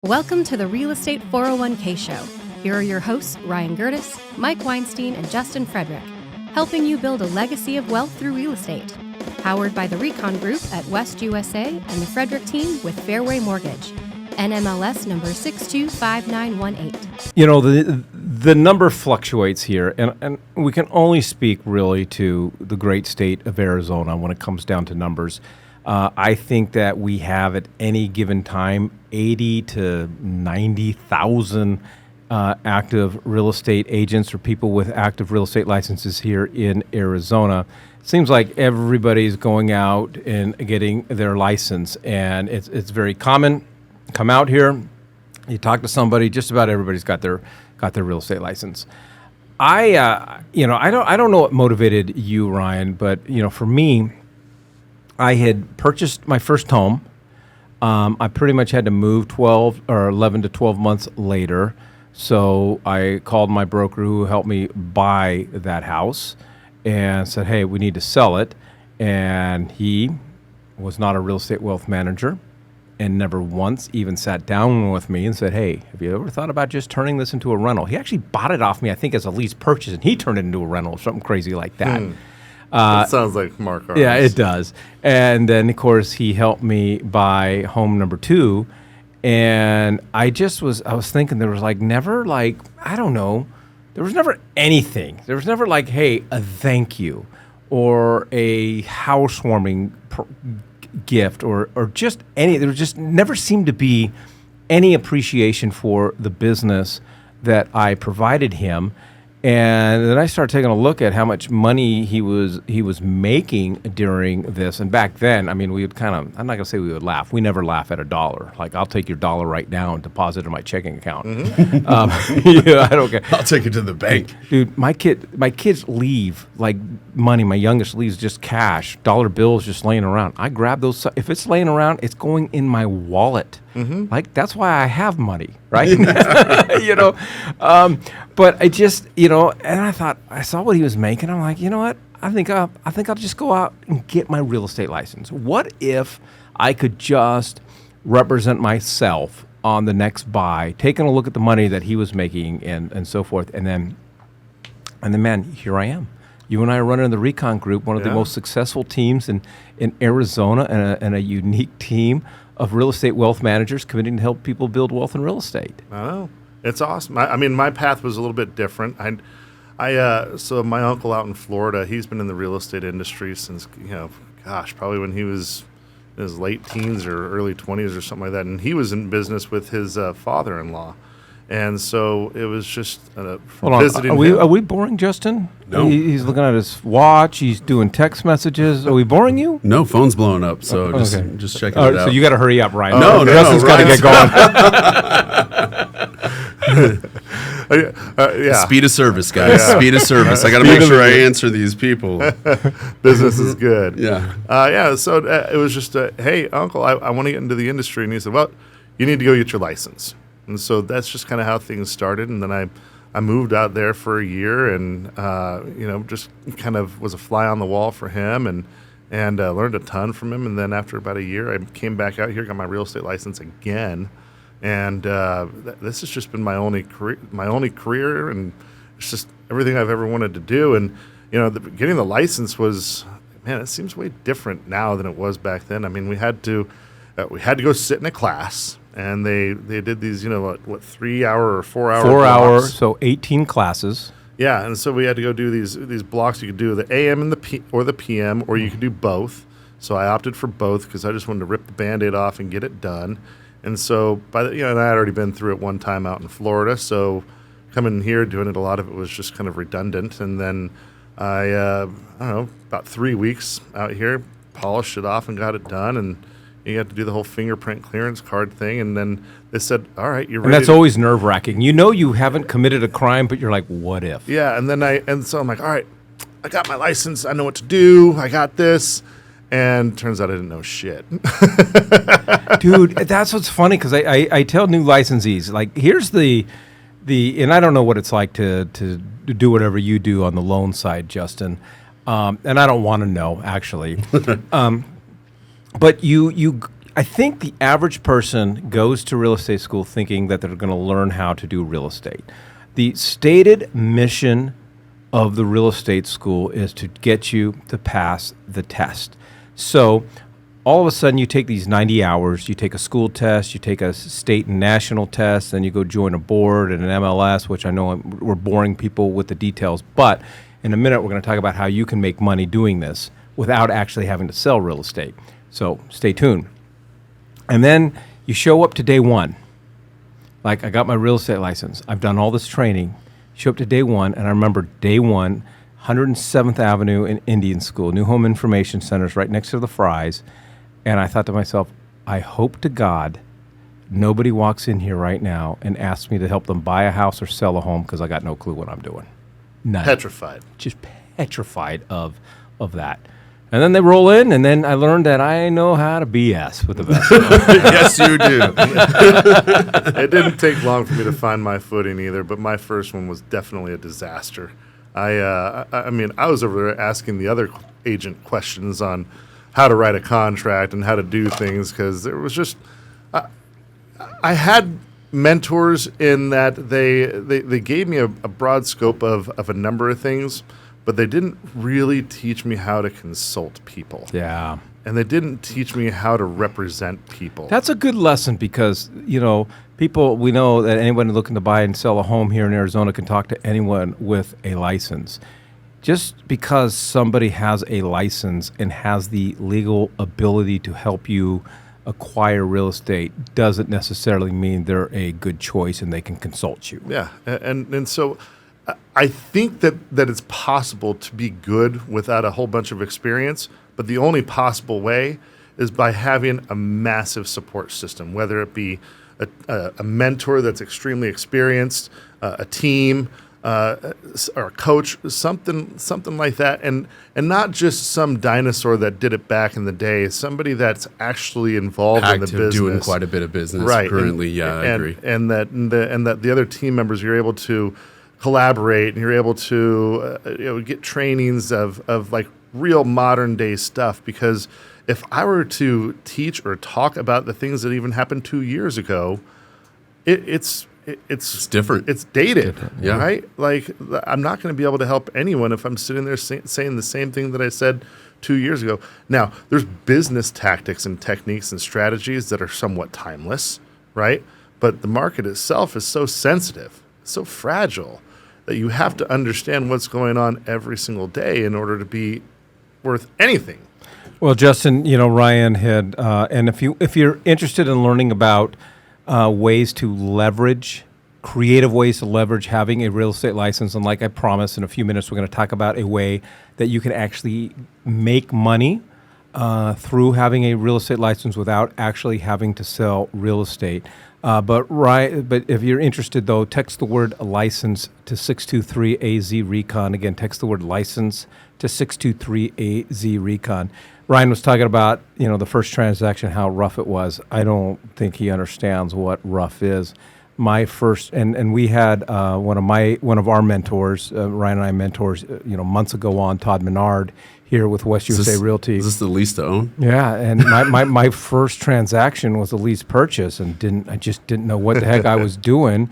Welcome to the Real Estate 401k Show. Here are your hosts, Ryan Gertis, Mike Weinstein, and Justin Frederick, helping you build a legacy of wealth through real estate. Powered by the Recon Group at West USA and the Frederick team with Fairway Mortgage. NMLS number 625918. You know, the number fluctuates here, and we can only speak really to the great state of Arizona when it comes down to numbers. I think that we have at any given time 80 to 90,000 active real estate agents or people with active real estate licenses here in Arizona. Seems like everybody's going out and getting their license, and it's very common. Come out here, you talk to somebody, just about everybody's got their real estate license. I don't know what motivated you, Ryan, but for me, I had purchased my first home. I pretty much had to move 11 to 12 months later. So I called my broker who helped me buy that house and said, hey, we need to sell it. And he was not a real estate wealth manager and never once even sat down with me and said, hey, have you ever thought about just turning this into a rental? He actually bought it off me, I think, as a lease purchase, and he turned it into a rental or something crazy like that. That sounds like Mark Arms. Yeah, it does. And then, of course, he helped me buy home number 2. And I was thinking there was never there was never anything. There was never hey, a thank you or a housewarming gift or just any. There just never seemed to be any appreciation for the business that I provided him. And then I started taking a look at how much money he was making during this. And back then, I mean, we would I'm not going to say we would laugh. We never laugh at a dollar. I'll take your dollar right now and deposit it in my checking account. Mm-hmm. I don't care. I'll take it to the bank. Dude, my kids leave money. My youngest leaves just cash, dollar bills just laying around. I grab those. If it's laying around, it's going in my wallet. Mm-hmm. That's why I have money, right? But I just, and I thought, I saw what he was making. I'm like, you know what? I think I'll just go out and get my real estate license. What if I could just represent myself on the next buy, taking a look at the money that he was making and so forth. And then, man, here I am. You and I are running the Recon Group, one of the most successful teams in Arizona, and a unique team of real estate wealth managers committing to help people build wealth in real estate. I know. It's awesome. I mean, my path was a little bit different. So my uncle out in Florida, he's been in the real estate industry since, probably when he was in his late teens or early 20s or something like that. And he was in business with his father-in-law. And so it was just visiting him. Are we boring, Justin? No. He's looking at his watch. He's doing text messages. Are we boring you? No, phone's blowing up, so just checking it out. So you got to hurry up, Ryan. Justin's got to get going. Speed of service, guys. Speed of service. I got to make sure I answer these people. Business is good. Yeah. So it was just, hey, Uncle, I want to get into the industry. And he said, well, you need to go get your license. And so that's just kind of how things started. And then I moved out there for a year and, just kind of was a fly on the wall for him and learned a ton from him. And then after about a year, I came back out here, got my real estate license again. And this has just been my only career. And it's just everything I've ever wanted to do. And, getting the license was, man, it seems way different now than it was back then. I mean, we had to go sit in a class. And they did these, 3-hour or 4-hour 4-hour, so 18 classes. Yeah, and so we had to go do these blocks. You could do the AM and the PM, or you could do both. So I opted for both because I just wanted to rip the Band-Aid off and get it done. And so and I had already been through it one time out in Florida. So coming here, doing it, a lot of it was just kind of redundant. And then I don't know, about 3 weeks out here, polished it off and got it done. And you had to do the whole fingerprint clearance card thing, and then they said, all right, you're ready. And that's always nerve-wracking. You haven't committed a crime, but you're like, what if? Yeah, and so I'm like, all right, I got my license. I know what to do. I got this. And turns out I didn't know shit. Dude, that's what's funny, because I tell new licensees, here's the and I don't know what it's like to do whatever you do on the loan side, Justin, and I don't want to know, actually. But I think the average person goes to real estate school thinking that they're going to learn how to do real estate. The stated mission of the real estate school is to get you to pass the test. So all of a sudden you take these 90 hours, you take a school test, you take a state and national test, then you go join a board and an MLS, which I know we're boring people with the details, but in a minute we're going to talk about how you can make money doing this without actually having to sell real estate. So stay tuned. And then you show up to day one. Like, I got my real estate license. I've done all this training. Show up to day one, and I remember day one, 107th Avenue in Indian School, New Home Information Centers right next to the Fry's. And I thought to myself, I hope to God nobody walks in here right now and asks me to help them buy a house or sell a home, because I got no clue what I'm doing. None. Petrified. Just petrified of that. And then they roll in, and then I learned that I know how to BS with the best of them. Yes, you do. It didn't take long for me to find my footing either, but my first one was definitely a disaster. I mean, I was over there asking the other agent questions on how to write a contract and how to do things, because there was just I had mentors in that they gave me a broad scope of a number of things, but they didn't really teach me how to consult people. Yeah. And they didn't teach me how to represent people. That's a good lesson, because, we know that anyone looking to buy and sell a home here in Arizona can talk to anyone with a license. Just because somebody has a license and has the legal ability to help you acquire real estate doesn't necessarily mean they're a good choice and they can consult you. Yeah, and so I think that it's possible to be good without a whole bunch of experience, but the only possible way is by having a massive support system, whether it be a mentor that's extremely experienced, a team, or a coach, something like that, and not just some dinosaur that did it back in the day. Somebody that's actually involved in the business, doing quite a bit of business currently. I agree. And that the other team members, you're able to collaborate, and you're able to get trainings of like real modern day stuff. Because if I were to teach or talk about the things that even happened 2 years ago, it's different. It's dated, yeah. Right? Like, I'm not going to be able to help anyone if I'm sitting there saying the same thing that I said 2 years ago. Now, there's business tactics and techniques and strategies that are somewhat timeless, right? But the market itself is so sensitive, so fragile, that you have to understand what's going on every single day in order to be worth anything. Well, Justin, Ryan had, and if you're interested in learning about ways to leverage, creative ways to leverage having a real estate license, and like I promised, in a few minutes we're going to talk about a way that you can actually make money through having a real estate license without actually having to sell real estate. But if you're interested, though, text the word license to 623-AZ-RECON. Again, text the word license to 623-AZ-RECON. Ryan was talking about, the first transaction, how rough it was. I don't think he understands what rough is. My first, and we had one of our mentors, Ryan and I mentors, months ago on, Todd Menard, here with West USA Realty. Is this the lease to own? Yeah, and my first transaction was a lease purchase, and I just didn't know what the heck I was doing.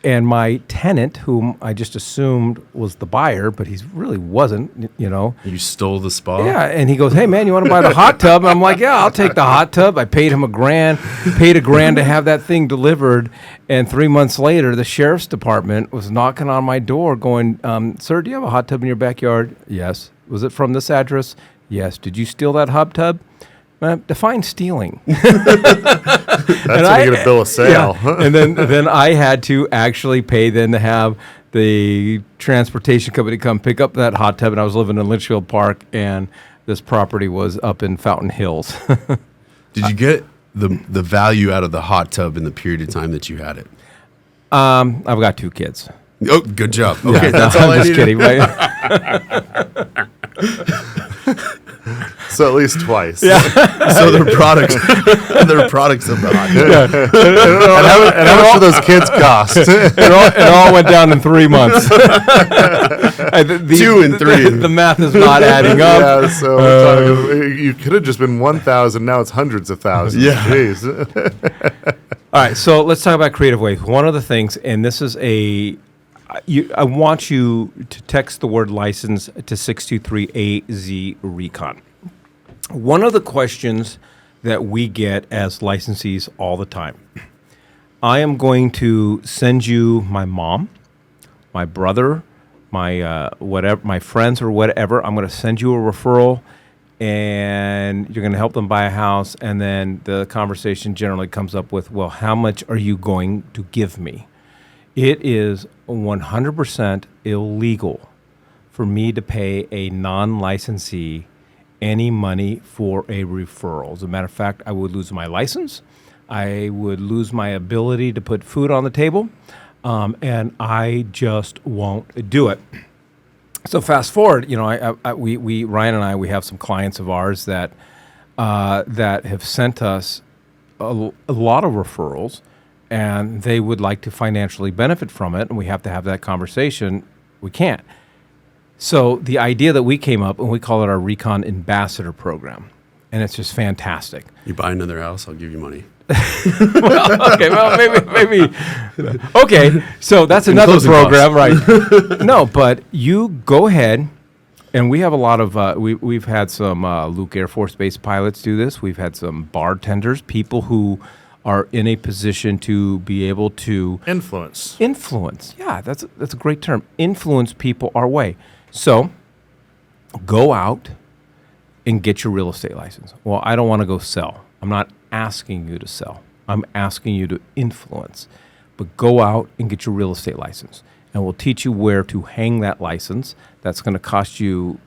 And my tenant, whom I just assumed was the buyer, but he really wasn't, You stole the spot? Yeah, and he goes, "Hey, man, you want to buy the hot tub?" And I'm like, "Yeah, I'll take the hot tub." I paid him paid $1,000 to have that thing delivered. And 3 months later, the sheriff's department was knocking on my door going, "Sir, do you have a hot tub in your backyard?" "Yes." "Was it from this address?" "Yes." "Did you steal that hot tub?" Define stealing. That's when you get a bill of sale. Yeah. And then I had to actually pay then to have the transportation company come pick up that hot tub. And I was living in Litchfield Park, and this property was up in Fountain Hills. Did you get the value out of the hot tub in the period of time that you had it? I've got 2 kids. Oh, good job. Okay, Yeah, that's no, all I'm I just needed. kidding. Right? So at least twice. So their products, their products are not. And how much do those kids cost? It all went down in 3 months. 2 and 3. The math is not adding up. Yeah, so we're talking, you could have just been 1,000. Now it's hundreds of thousands. Yeah. Jeez. All right, so let's talk about creative ways. One of the things, and this is I want you to text the word license to 623AZ Recon. One of the questions that we get as licensees all the time, I am going to send you my mom, my brother, my whatever, my friends or whatever. I'm going to send you a referral, and you're going to help them buy a house. And then the conversation generally comes up with, well, how much are you going to give me? It is 100% illegal for me to pay a non-licensee any money for a referral. As a matter of fact, I would lose my license. I would lose my ability to put food on the table, and I just won't do it. So fast forward, we Ryan and I have some clients of ours that have sent us a lot of referrals, and they would like to financially benefit from it, and we have to have that conversation. We can't. So the idea that we came up, and we call it our Recon Ambassador Program, and it's just fantastic. You buy another house, I'll give you money. Maybe. Okay, so that's another program, right? No, but you go ahead, and we have a lot of, we've had some Luke Air Force Base pilots do this. We've had some bartenders, people who are in a position to be able to Influence. Yeah, that's a great term. Influence people our way. So go out and get your real estate license. Well, I don't want to go sell. I'm not asking you to sell. I'm asking you to influence. But go out and get your real estate license, and we'll teach you where to hang that license. That's going to cost you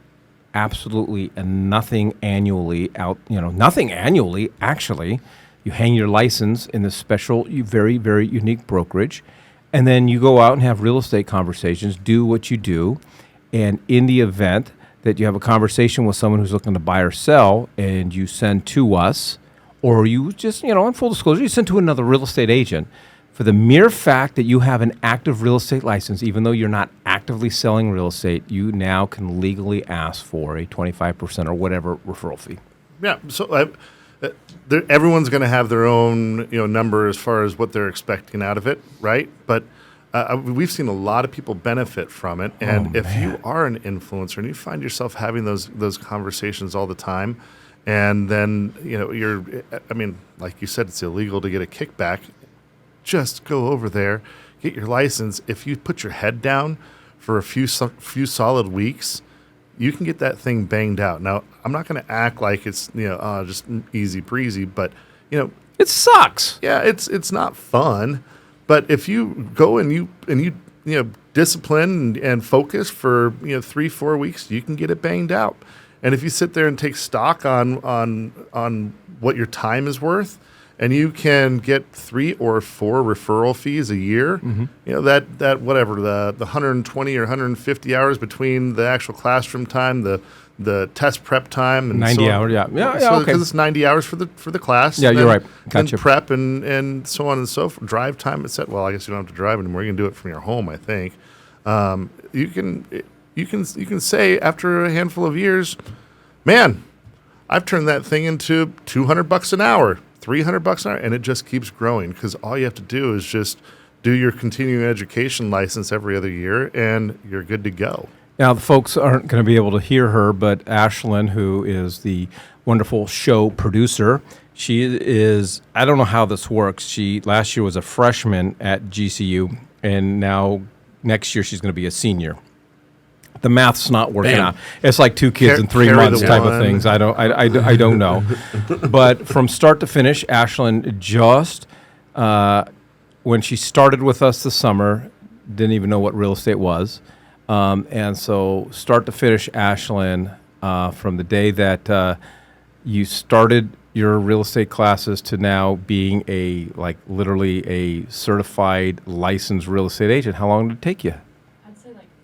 absolutely nothing annually. Nothing annually, actually. You hang your license in this special, very, very unique brokerage, and then you go out and have real estate conversations, do what you do, and in the event that you have a conversation with someone who's looking to buy or sell, and you send to us, or you just, in full disclosure, you send to another real estate agent, for the mere fact that you have an active real estate license, even though you're not actively selling real estate, you now can legally ask for a 25% or whatever referral fee. Yeah, so everyone's going to have their own number as far as what they're expecting out of it, right? But we've seen a lot of people benefit from it, and if you are an influencer and you find yourself having those conversations all the time, and then like you said, it's illegal to get a kickback. Just go over there, get your license. If you put your head down for a few solid weeks, you can get that thing banged out. Now, I'm not going to act like it's just easy breezy, but it sucks. Yeah, it's not fun. But if you go and you discipline and focus for 3-4 weeks, you can get it banged out. And if you sit there and take stock on what your time is worth, and you can get 3 or 4 referral fees a year, that whatever, the 120 or 150 hours between the actual classroom time, the test prep time, and 90 hours, yeah, okay. Because it's 90 hours for the class. Yeah, you're right. Gotcha. And prep and so on and so forth. Drive time, it's set. Well, I guess you don't have to drive anymore. You can do it from your home, I think. You can say after a handful of years, man, I've turned that thing into $200 an hour. $300 an hour, and it just keeps growing because all you have to do is just do your continuing education license every other year, and you're good to go. Now, the folks aren't going to be able to hear her, but Ashlyn, who is the wonderful show producer, she is, I don't know how this works. She last year was a freshman at GCU, and now next year she's going to be a senior. The math's not working out. It's like 2 kids in 3 months type of things. I don't know. But from start to finish, Ashlyn just, when she started with us this summer, didn't even know what real estate was. And so start to finish, Ashlyn, from the day that you started your real estate classes to now being literally a certified licensed real estate agent, how long did it take you?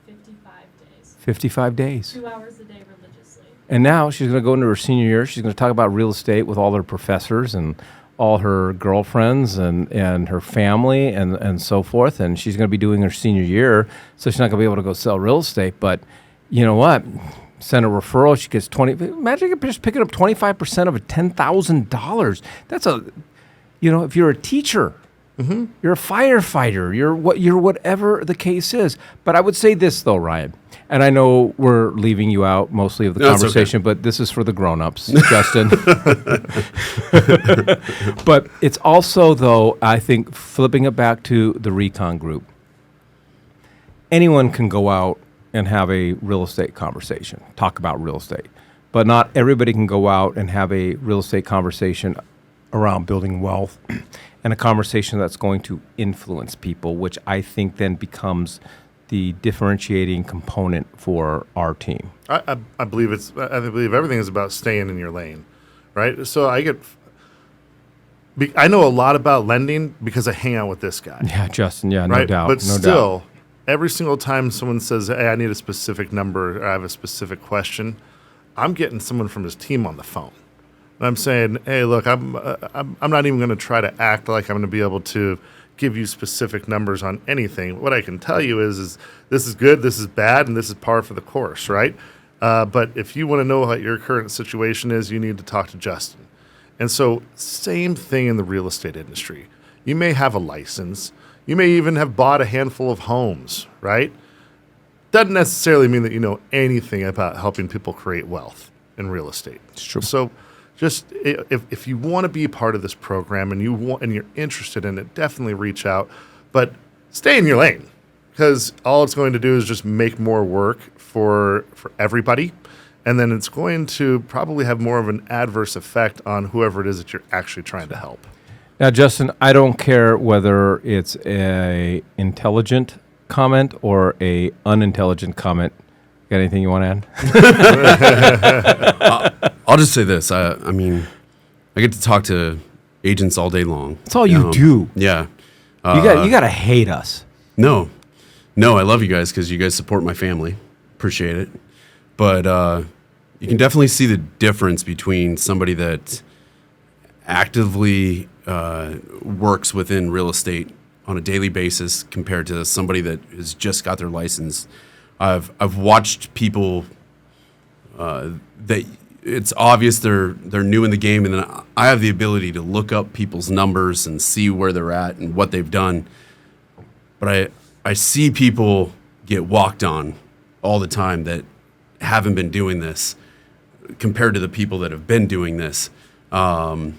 55 days. 55 days. 2 hours a day religiously. And now she's going to go into her senior year. She's going to talk about real estate with all her professors and all her girlfriends and her family and so forth. And she's going to be doing her senior year, so she's not going to be able to go sell real estate. But you know what? Send a referral. She gets 20. Imagine just picking up 25% of a $10,000. That's if you're a teacher, you're a firefighter, you're whatever the case is. But I would say this though, Ryan, and I know we're leaving you out mostly of the conversation, but this is for the grown-ups, Justin. But it's also though, I think, flipping it back to the Recon Group. Anyone can go out and have a real estate conversation, talk about real estate. But not everybody can go out and have a real estate conversation around building wealth and a conversation that's going to influence people, which I think then becomes the differentiating component for our team. I believe I believe everything is about staying in your lane, right? So I know a lot about lending because I hang out with this guy. Yeah, Justin, yeah, right? no doubt. But no still, doubt. Every single time someone says, hey, I need a specific number or I have a specific question, I'm getting someone from his team on the phone. And I'm saying, hey, look, I'm not even going to try to act like I'm going to be able to give you specific numbers on anything. What I can tell you is this is good, this is bad, and this is par for the course, right? But if you want to know what your current situation is, you need to talk to Justin. And so same thing in the real estate industry. You may have a license. You may even have bought a handful of homes, right? Doesn't necessarily mean that you know anything about helping people create wealth in real estate. It's true. So just if you want to be a part of this program and you're interested in it, definitely reach out. But stay in your lane, because all it's going to do is just make more work for everybody. And then it's going to probably have more of an adverse effect on whoever it is that you're actually trying to help. Now, Justin, I don't care whether it's a intelligent comment or a unintelligent comment. Got anything you want to add? I'll just say this. I mean, I get to talk to agents all day long. That's all you do. Yeah. You got to hate us. No, I love you guys because you guys support my family. Appreciate it. But you can definitely see the difference between somebody that actively works within real estate on a daily basis compared to somebody that has just got their license. I've watched people that it's obvious they're new in the game, and then I have the ability to look up people's numbers and see where they're at and what they've done. But I see people get walked on all the time that haven't been doing this compared to the people that have been doing this. So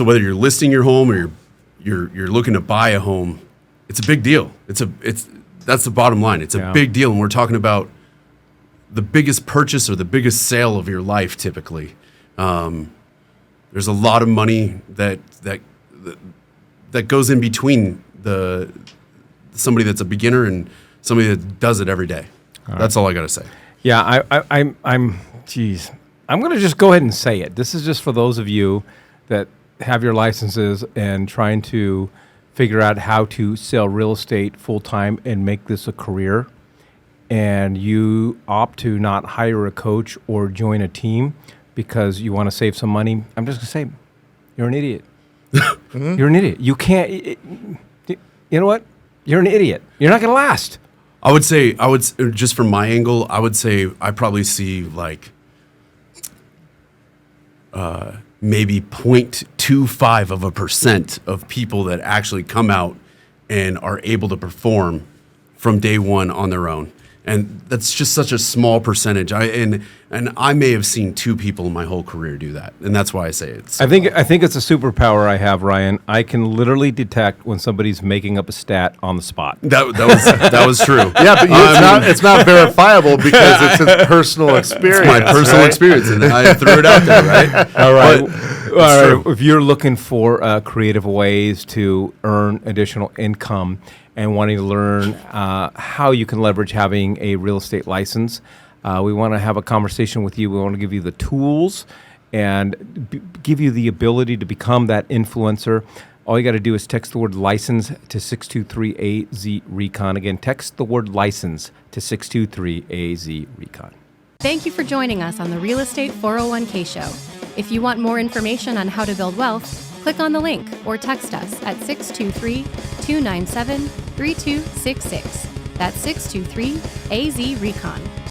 whether you're listing your home or you're looking to buy a home, it's a big deal. That's the bottom line. It's a big deal, and we're talking about the biggest purchase or the biggest sale of your life. Typically, there's a lot of money that goes in between somebody that's a beginner and somebody that does it every day. That's all I got to say. Yeah, I'm going to just go ahead and say it. This is just for those of you that have your licenses and trying to figure out how to sell real estate full-time and make this a career, and you opt to not hire a coach or join a team because you want to save some money. I'm just going to say, you're an idiot. Mm-hmm. You're an idiot. You can't, you know what? You're an idiot. You're not going to last. I would just from my angle, I would say I probably see like maybe 0.25% of people that actually come out and are able to perform from day one on their own. And that's just such a small percentage. And I may have seen 2 people in my whole career do that, and that's why I say it. I think it's a superpower I have, Ryan. I can literally detect when somebody's making up a stat on the spot. That was true. Yeah, but it's not verifiable because it's his personal experience. It's my personal experience, and I threw it out there, right? All right. All right. If you're looking for creative ways to earn additional income and wanting to learn how you can leverage having a real estate license, we want to have a conversation with you. We want to give you the tools and give you the ability to become that influencer. All you got to do is text the word license to 623-AZ-RECON. Again, text the word license to 623-AZ-RECON. Thank you for joining us on the Real Estate 401k Show. If you want more information on how to build wealth, click on the link or text us at 623-297-3266. That's 623-AZ-RECON.